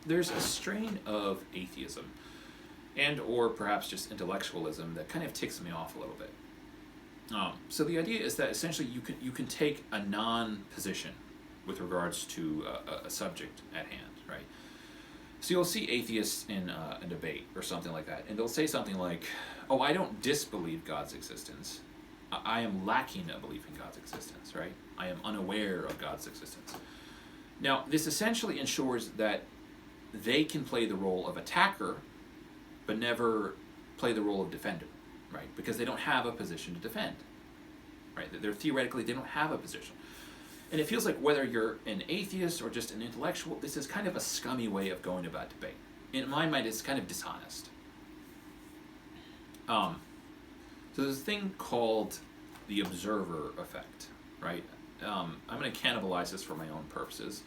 there's a strain of atheism and or perhaps just intellectualism that kind of ticks me off a little bit. So the idea is that essentially you can take a non-position with regards to a subject at hand, right? So you'll see atheists in a debate or something like that, and they'll say something like, "Oh, I don't disbelieve God's existence. I am lacking a belief in God's existence, right? I am unaware of God's existence." Now, this essentially ensures that they can play the role of attacker, but never play the role of defender, right? Because they don't have a position to defend, right? They don't have a position. And it feels like whether you're an atheist or just an intellectual, this is kind of a scummy way of going about debate. In my mind, it's kind of dishonest. So there's a thing called the observer effect, right? I'm going to cannibalize this for my own purposes.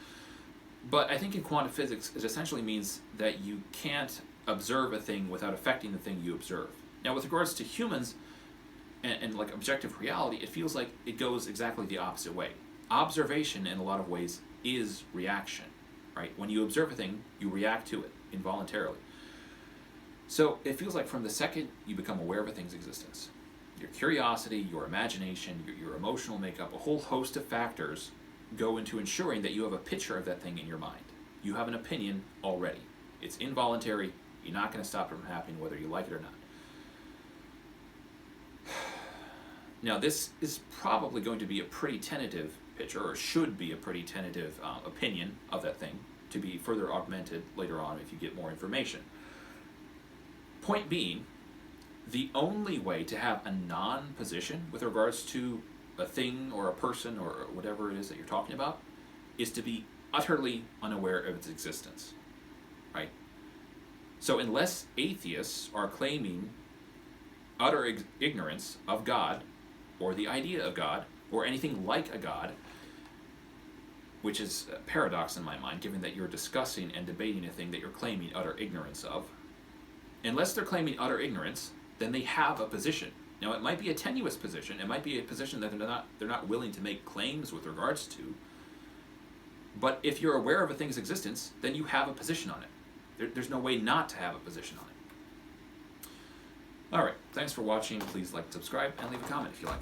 But I think in quantum physics, it essentially means that you can't observe a thing without affecting the thing you observe. Now, with regards to humans and like objective reality, it feels like it goes exactly the opposite way. Observation, in a lot of ways, is reaction, right? When you observe a thing, you react to it involuntarily. So it feels like from the second you become aware of a thing's existence, your curiosity, your imagination, your emotional makeup, a whole host of factors go into ensuring that you have a picture of that thing in your mind. You have an opinion already. It's involuntary. You're not going to stop it from happening whether you like it or not. Now, this is probably going to be a pretty tentative picture, or should be a pretty tentative opinion of that thing, to be further augmented later on if you get more information. Point being, the only way to have a non-position with regards to a thing or a person or whatever it is that you're talking about is to be utterly unaware of its existence, right? So unless atheists are claiming utter ignorance of God or the idea of God or anything like a God, which is a paradox in my mind, given that you're discussing and debating a thing that you're claiming utter ignorance of. Unless they're claiming utter ignorance, then they have a position. Now, it might be a tenuous position. It might be a position that they're not willing to make claims with regards to. But if you're aware of a thing's existence, then you have a position on it. There's no way not to have a position on it. All right, thanks for watching. Please like, subscribe, and leave a comment if you like.